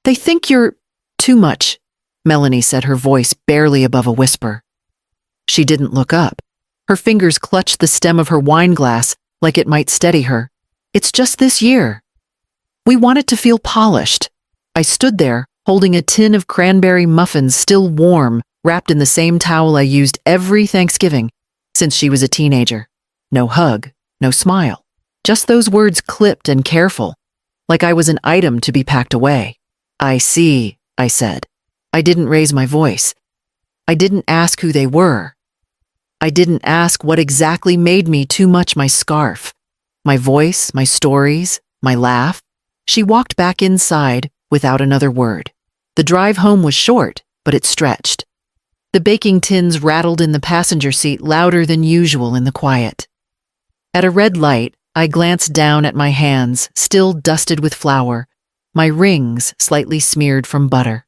They think you're too much, Melanie said, her voice barely above a whisper. She didn't look up. Her fingers clutched the stem of her wine glass like it might steady her. It's just this year. We want it to feel polished. I stood there, holding a tin of cranberry muffins still warm, wrapped in the same towel I used every Thanksgiving since she was a teenager. No hug, no smile. Just those words clipped and careful, like I was an item to be packed away. I see, I said. I didn't raise my voice. I didn't ask who they were. I didn't ask what exactly made me too much my scarf. My voice, my stories, my laugh. She walked back inside without another word. The drive home was short, but it stretched. The baking tins rattled in the passenger seat louder than usual in the quiet. At a red light, I glanced down at my hands, still dusted with flour, my rings slightly smeared from butter.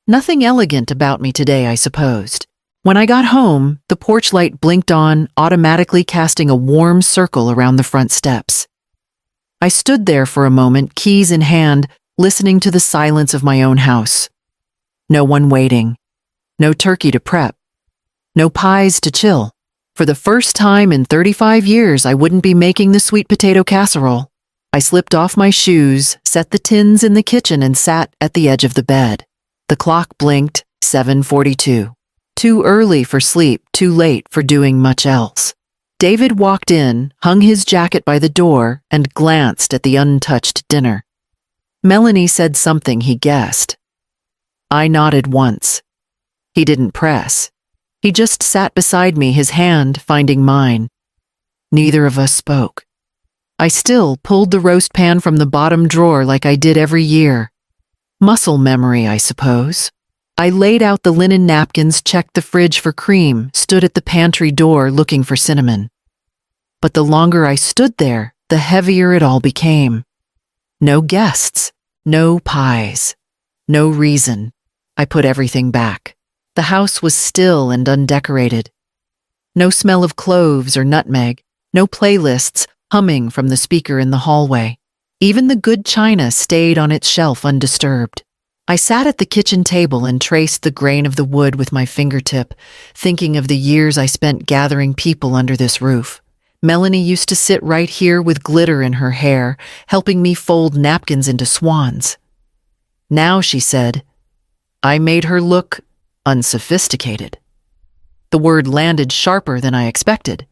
Nothing elegant about me today, I supposed. When I got home, the porch light blinked on, automatically casting a warm circle around the front steps. I stood there for a moment, keys in hand, listening to the silence of my own house. No one waiting. No turkey to prep. No pies to chill. For the first time in 35 years, I wouldn't be making the sweet potato casserole. I slipped off my shoes, set the tins in the kitchen, and sat at the edge of the bed. The clock blinked, 7:42. Too early for sleep, too late for doing much else. David walked in, hung his jacket by the door, and glanced at the untouched dinner. Melanie said something he guessed. I nodded once. He didn't press. He just sat beside me, his hand finding mine. Neither of us spoke. I still pulled the roast pan from the bottom drawer like I did every year. Muscle memory, I suppose. I laid out the linen napkins, checked the fridge for cream, stood at the pantry door looking for cinnamon. But the longer I stood there, the heavier it all became. No guests, no pies, no reason. I put everything back. The house was still and undecorated. No smell of cloves or nutmeg, no playlists humming from the speaker in the hallway. Even the good china stayed on its shelf undisturbed. I sat at the kitchen table and traced the grain of the wood with my fingertip, thinking of the years I spent gathering people under this roof. Melanie used to sit right here with glitter in her hair, helping me fold napkins into swans. Now, she said, I made her look unsophisticated. The word landed sharper than I expected.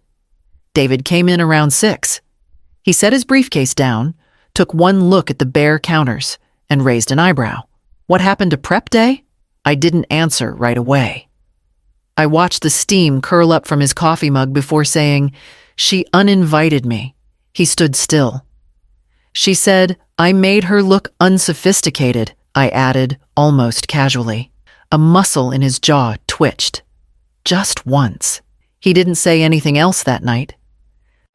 David came in around 6. He set his briefcase down, took one look at the bare counters, and raised an eyebrow. What happened to prep day? I didn't answer right away. I watched the steam curl up from his coffee mug before saying, She uninvited me. He stood still. She said, I made her look unsophisticated, I added, almost casually. A muscle in his jaw twitched. Just once. He didn't say anything else that night.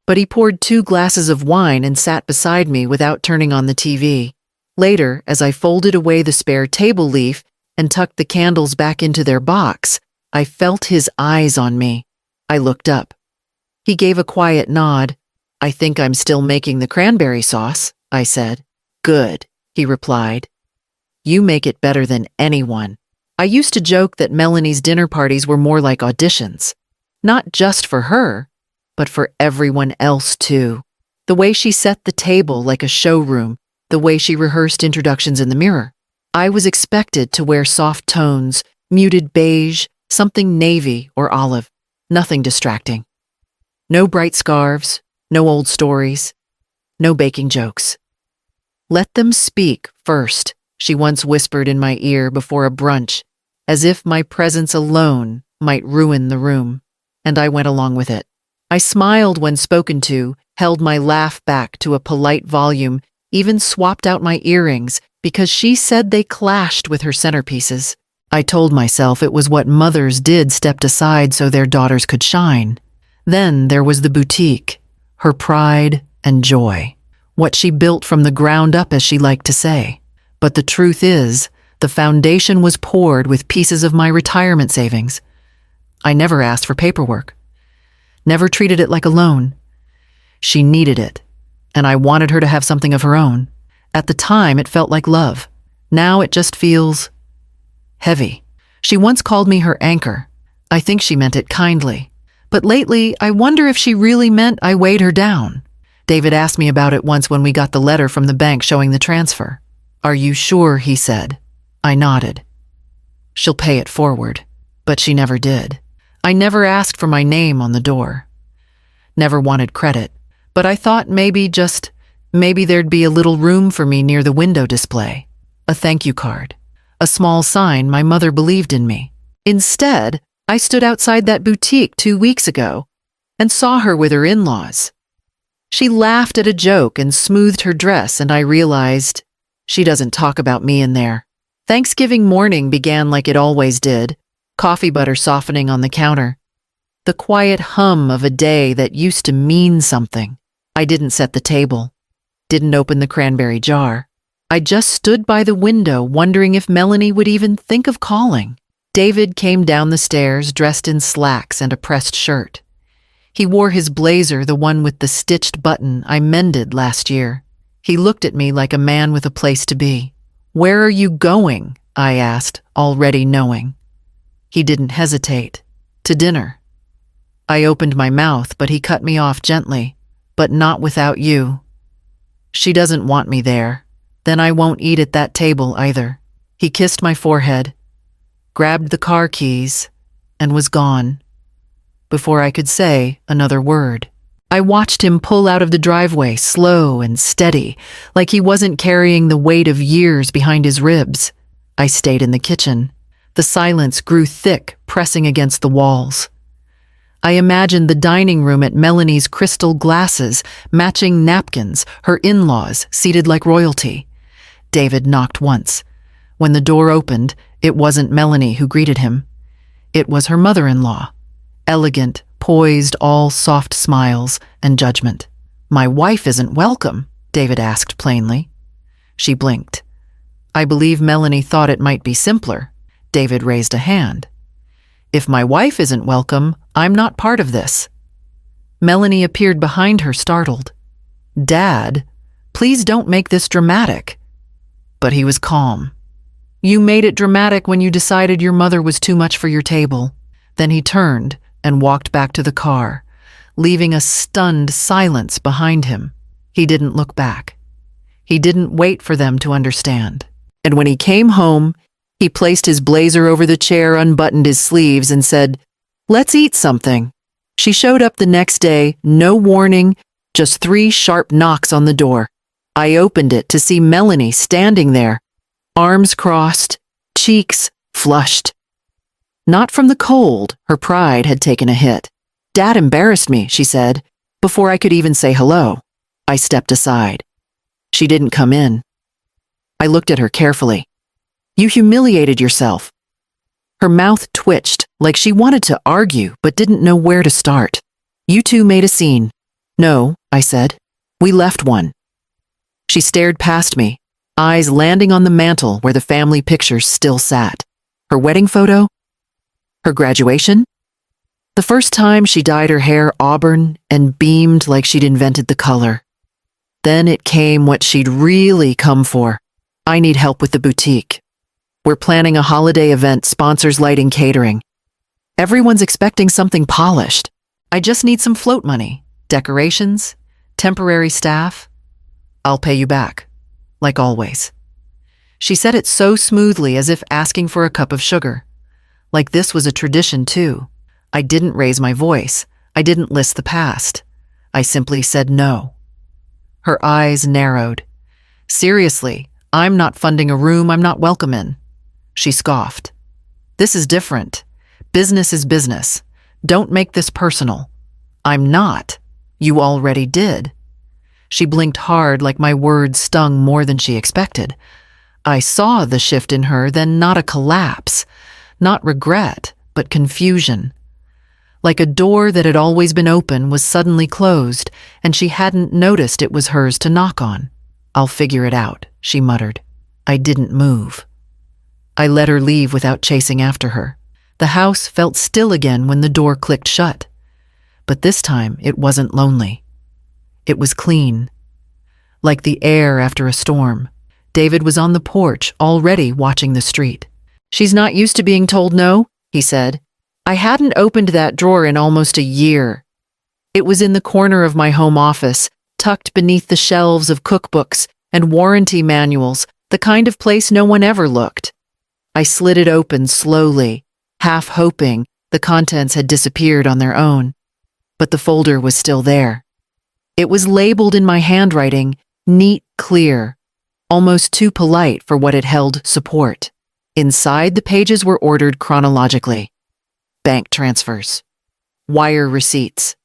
But he poured 2 glasses of wine and sat beside me without turning on the TV. Later, as I folded away the spare table leaf and tucked the candles back into their box, I felt his eyes on me. I looked up. He gave a quiet nod. I think I'm still making the cranberry sauce, I said. Good, he replied. You make it better than anyone. I used to joke that Melanie's dinner parties were more like auditions. Not just for her, but for everyone else too. The way she set the table like a showroom, the way she rehearsed introductions in the mirror. I was expected to wear soft tones, muted beige, something navy or olive, nothing distracting. No bright scarves, no old stories, no baking jokes. Let them speak first, she once whispered in my ear before a brunch, as if my presence alone might ruin the room. And I went along with it. I smiled when spoken to, held my laugh back to a polite volume, even swapped out my earrings because she said they clashed with her centerpieces. I told myself it was what mothers did, stepped aside so their daughters could shine. Then there was the boutique, her pride and joy, what she built from the ground up, as she liked to say. But the truth is, the foundation was poured with pieces of my retirement savings. I never asked for paperwork, never treated it like a loan. She needed it, and I wanted her to have something of her own. At the time, it felt like love. Now it just feels heavy. She once called me her anchor. I think she meant it kindly. But lately, I wonder if she really meant I weighed her down. David asked me about it once when we got the letter from the bank showing the transfer. "Are you sure?" he said. I nodded. "She'll pay it forward." But she never did. I never asked for my name on the door. Never wanted credit. But I thought maybe there'd be a little room for me near the window display. A thank you card. A small sign my mother believed in me. Instead, I stood outside that boutique 2 weeks ago and saw her with her in-laws. She laughed at a joke and smoothed her dress, and I realized she doesn't talk about me in there. Thanksgiving morning began like it always did, coffee butter softening on the counter. The quiet hum of a day that used to mean something. I didn't set the table, didn't open the cranberry jar. I just stood by the window wondering if Melanie would even think of calling. David came down the stairs dressed in slacks and a pressed shirt. He wore his blazer, the one with the stitched button I mended last year. He looked at me like a man with a place to be. "Where are you going?" I asked, already knowing. He didn't hesitate. "To dinner." I opened my mouth, but he cut me off gently. "But not without you." "She doesn't want me there. Then I won't eat at that table either." He kissed my forehead, grabbed the car keys, and was gone. Before I could say another word, I watched him pull out of the driveway, slow and steady, like he wasn't carrying the weight of years behind his ribs. I stayed in the kitchen. The silence grew thick, pressing against the walls. I imagined the dining room at Melanie's crystal glasses, matching napkins, her in-laws seated like royalty. David knocked once. When the door opened, it wasn't Melanie who greeted him. It was her mother-in-law. Elegant, poised, all soft smiles and judgment. "My wife isn't welcome?" David asked plainly. She blinked. "I believe Melanie thought it might be simpler." David raised a hand. "If my wife isn't welcome, I'm not part of this." Melanie appeared behind her, startled. "Dad, please don't make this dramatic." But he was calm. "You made it dramatic when you decided your mother was too much for your table." Then he turned and walked back to the car, leaving a stunned silence behind him. He didn't look back. He didn't wait for them to understand. And when he came home, he placed his blazer over the chair, unbuttoned his sleeves, and said, "Let's eat something." She showed up the next day, no warning, just 3 sharp knocks on the door. I opened it to see Melanie standing there, arms crossed, cheeks flushed. Not from the cold, her pride had taken a hit. "Dad embarrassed me," she said, before I could even say hello. I stepped aside. She didn't come in. I looked at her carefully. "You humiliated yourself." Her mouth twitched, like she wanted to argue but didn't know where to start. "You two made a scene." "No," I said. "We left one." She stared past me, eyes landing on the mantel where the family pictures still sat. Her wedding photo? Her graduation? The first time she dyed her hair auburn and beamed like she'd invented the color. Then it came what she'd really come for. "I need help with the boutique. We're planning a holiday event, sponsors, lighting, catering. Everyone's expecting something polished. I just need some float money, decorations, temporary staff. I'll pay you back, like always." She said it so smoothly, as if asking for a cup of sugar. Like this was a tradition too. I didn't raise my voice. I didn't list the past. I simply said no. Her eyes narrowed. "Seriously, I'm not funding a room I'm not welcome in." She scoffed. "This is different. Business is business. Don't make this personal." "I'm not. You already did." She blinked hard, like my words stung more than she expected. I saw the shift in her, then not a collapse, not regret, but confusion. Like a door that had always been open was suddenly closed, and she hadn't noticed it was hers to knock on. "I'll figure it out," she muttered. I didn't move. I let her leave without chasing after her. The house felt still again when the door clicked shut. But this time it wasn't lonely. It was clean. Like the air after a storm. David was on the porch, already watching the street. "She's not used to being told no," he said. I hadn't opened that drawer in almost a year. It was in the corner of my home office, tucked beneath the shelves of cookbooks and warranty manuals, the kind of place no one ever looked. I slid it open slowly, half hoping the contents had disappeared on their own. But the folder was still there. It was labeled in my handwriting, neat, clear, almost too polite for what it held support. Inside, the pages were ordered chronologically. Bank transfers, wire receipts,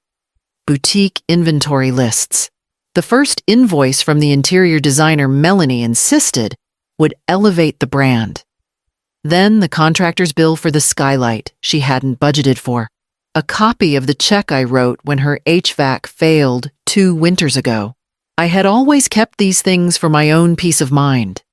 boutique inventory lists. The first invoice from the interior designer Melanie insisted would elevate the brand. Then the contractor's bill for the skylight she hadn't budgeted for. A copy of the check I wrote when her HVAC failed 2 winters ago. I had always kept these things for my own peace of mind.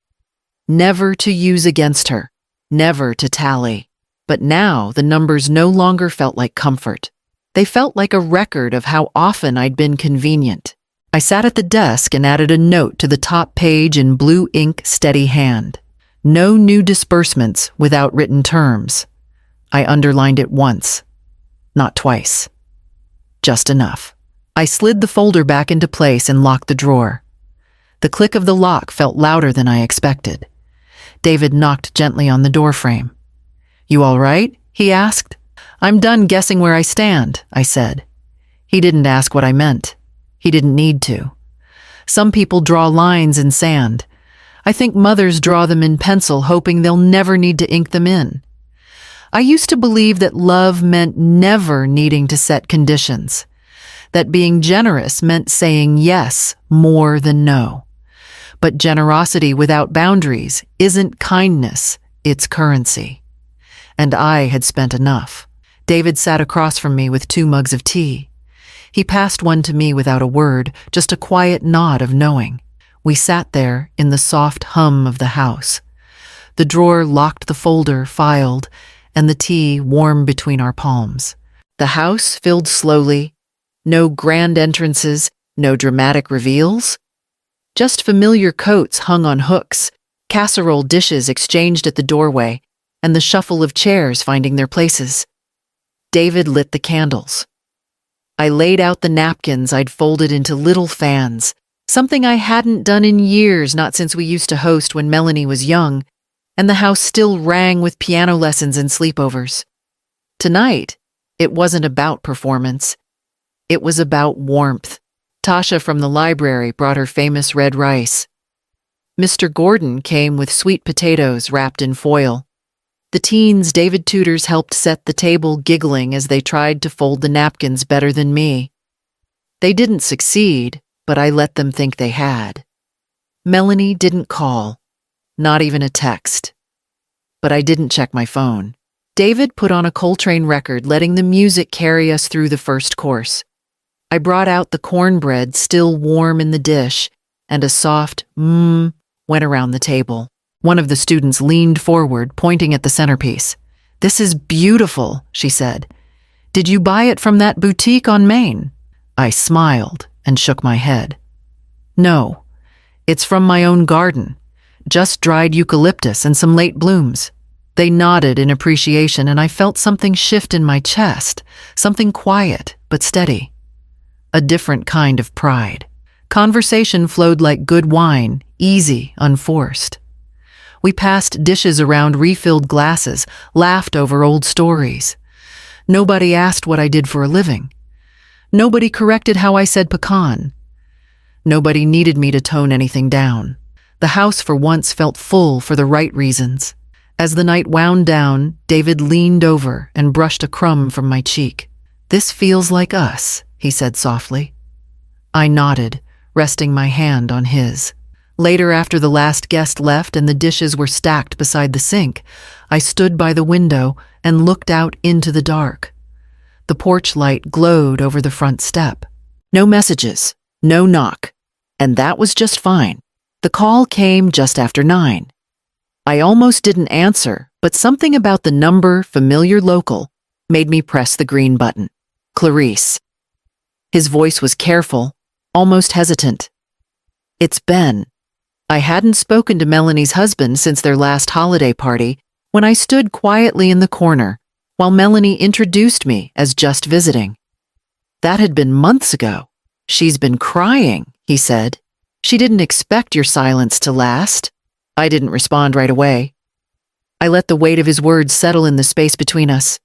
Never to use against her, never to tally. But now the numbers no longer felt like comfort. They felt like a record of how often I'd been convenient. I sat at the desk and added a note to the top page in blue ink, steady hand. No new disbursements without written terms. I underlined it once, not twice. Just enough. I slid the folder back into place and locked the drawer. The click of the lock felt louder than I expected. David knocked gently on the doorframe. "You all right?" he asked. "I'm done guessing where I stand," I said. He didn't ask what I meant. He didn't need to. Some people draw lines in sand. I think mothers draw them in pencil, hoping they'll never need to ink them in. I used to believe that love meant never needing to set conditions, that being generous meant saying yes more than no. But generosity without boundaries isn't kindness, it's currency. And I had spent enough. David sat across from me with 2 mugs of tea. He passed one to me without a word, just a quiet nod of knowing. We sat there in the soft hum of the house. The drawer locked, the folder filed, and the tea warm between our palms. The house filled slowly. No grand entrances, no dramatic reveals. Just familiar coats hung on hooks, casserole dishes exchanged at the doorway, and the shuffle of chairs finding their places. David lit the candles. I laid out the napkins I'd folded into little fans, something I hadn't done in years, not since we used to host when Melanie was young, and the house still rang with piano lessons and sleepovers. Tonight, it wasn't about performance. It was about warmth. Tasha from the library brought her famous red rice. Mr. Gordon came with sweet potatoes wrapped in foil. The teens David tutors helped set the table, giggling as they tried to fold the napkins better than me. They didn't succeed, but I let them think they had. Melanie didn't call, not even a text. But I didn't check my phone. David put on a Coltrane record, letting the music carry us through the first course. I brought out the cornbread still warm in the dish, and a soft went around the table. One of the students leaned forward, pointing at the centerpiece. "This is beautiful," she said. "Did you buy it from that boutique on Main?" I smiled and shook my head. "No, it's from my own garden. Just dried eucalyptus and some late blooms." They nodded in appreciation, and I felt something shift in my chest, something quiet but steady. A different kind of pride. Conversation flowed like good wine, easy, unforced. We passed dishes around refilled glasses, laughed over old stories. Nobody asked what I did for a living. Nobody corrected how I said pecan. Nobody needed me to tone anything down. The house for once felt full for the right reasons. As the night wound down, David leaned over and brushed a crumb from my cheek. "This feels like us," he said softly. I nodded, resting my hand on his. Later, after the last guest left and the dishes were stacked beside the sink, I stood by the window and looked out into the dark. The porch light glowed over the front step. No messages, no knock, and that was just fine. The call came just after 9. I almost didn't answer, but something about the number, familiar local, made me press the green button. Clarice. His voice was careful, almost hesitant. "It's Ben." I hadn't spoken to Melanie's husband since their last holiday party when I stood quietly in the corner while Melanie introduced me as just visiting. That had been months ago. "She's been crying," he said. "She didn't expect your silence to last." I didn't respond right away. I let the weight of his words settle in the space between us.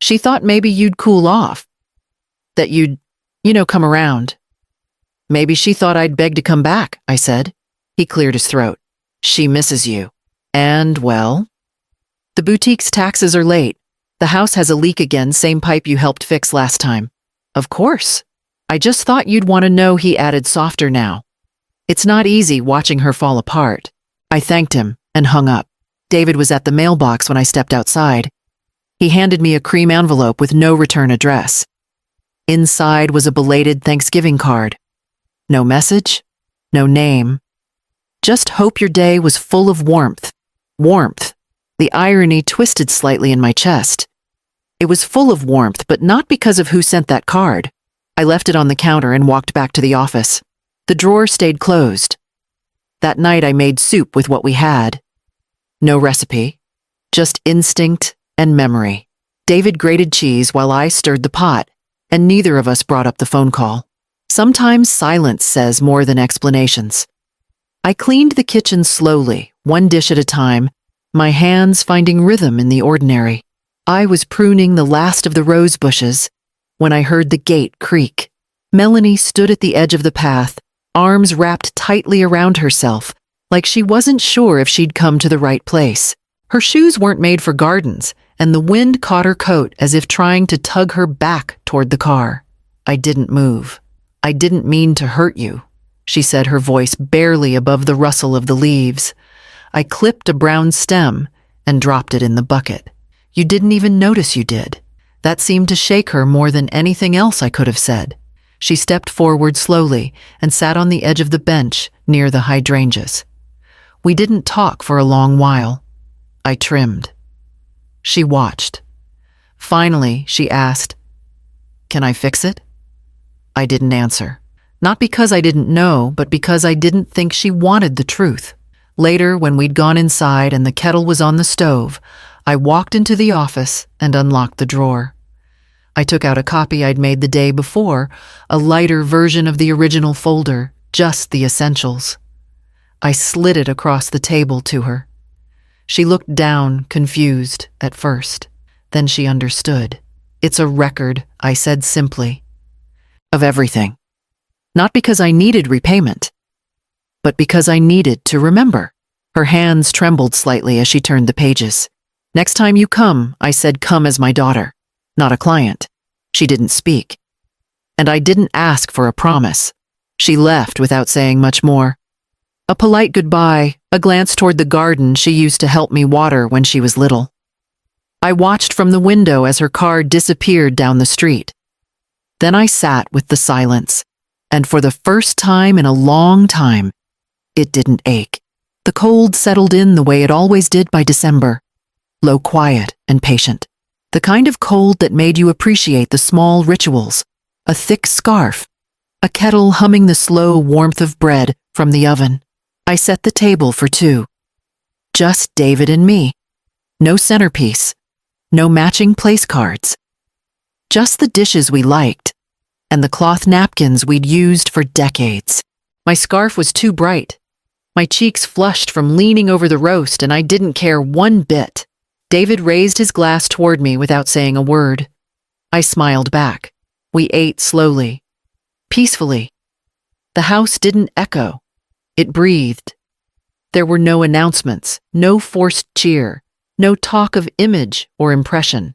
"She thought maybe you'd cool off. That you'd, come around." "Maybe she thought I'd beg to come back," I said. He cleared his throat. "She misses you. And, well, the boutique's taxes are late. The house has a leak again, same pipe you helped fix last time." "Of course. I just thought you'd want to know," he added softer now. "It's not easy watching her fall apart." I thanked him and hung up. David was at the mailbox when I stepped outside. He handed me a cream envelope with no return address. Inside was a belated Thanksgiving card. No message, no name. Just hope your day was full of warmth. Warmth. The irony twisted slightly in my chest. It was full of warmth, but not because of who sent that card. I left it on the counter and walked back to the office. The drawer stayed closed. That night I made soup with what we had. No recipe, just instinct and memory. David grated cheese while I stirred the pot, and neither of us brought up the phone call. Sometimes silence says more than explanations. I cleaned the kitchen slowly, one dish at a time, my hands finding rhythm in the ordinary. I was pruning the last of the rose bushes when I heard the gate creak. Melanie stood at the edge of the path, arms wrapped tightly around herself, like she wasn't sure if she'd come to the right place. Her shoes weren't made for gardens, and the wind caught her coat as if trying to tug her back toward the car. I didn't move. "I didn't mean to hurt you," she said, her voice barely above the rustle of the leaves. I clipped a brown stem and dropped it in the bucket. "You didn't even notice you did." That seemed to shake her more than anything else I could have said. She stepped forward slowly and sat on the edge of the bench near the hydrangeas. We didn't talk for a long while. I trimmed. She watched. Finally, she asked, "Can I fix it?" I didn't answer. Not because I didn't know, but because I didn't think she wanted the truth. Later, when we'd gone inside and the kettle was on the stove, I walked into the office and unlocked the drawer. I took out a copy I'd made the day before, a lighter version of the original folder, just the essentials. I slid it across the table to her. She looked down, confused, at first. Then she understood. "It's a record," I said simply, "of everything. Not because I needed repayment, but because I needed to remember." Her hands trembled slightly as she turned the pages. "Next time you come," I said, "come as my daughter, not a client." She didn't speak. And I didn't ask for a promise. She left without saying much more. A polite goodbye, a glance toward the garden she used to help me water when she was little. I watched from the window as her car disappeared down the street. Then I sat with the silence, and for the first time in a long time, it didn't ache. The cold settled in the way it always did by December, low, quiet, and patient. The kind of cold that made you appreciate the small rituals, a thick scarf, a kettle humming the slow warmth of bread from the oven. I set the table for two. Just David and me. No centerpiece, no matching place cards. Just the dishes we liked, and the cloth napkins we'd used for decades. My scarf was too bright. My cheeks flushed from leaning over the roast, and I didn't care one bit. David raised his glass toward me without saying a word. I smiled back. We ate slowly, peacefully. The house didn't echo. It breathed. There were no announcements, no forced cheer, no talk of image or impression.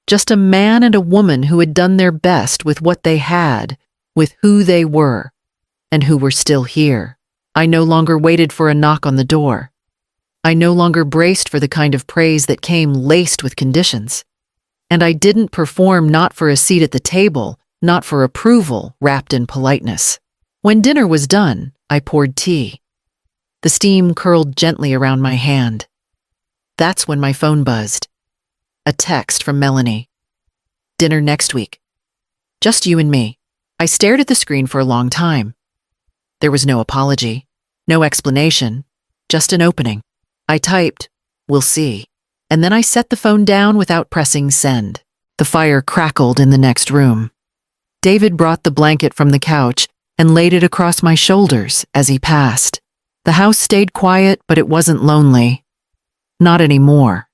Just a man and a woman who had done their best with what they had, with who they were, and who were still here. I no longer waited for a knock on the door. I no longer braced for the kind of praise that came laced with conditions. And I didn't perform not for a seat at the table, not for approval wrapped in politeness. When dinner was done, I poured tea. The steam curled gently around my hand. That's when my phone buzzed. A text from Melanie. "Dinner next week. Just you and me." I stared at the screen for a long time. There was no apology, No explanation, just an opening. I typed, "We'll see," and then I set the phone down without pressing send. The fire crackled in the next room. David brought the blanket from the couch and laid it across my shoulders as he passed. The house stayed quiet, but it wasn't lonely. Not anymore.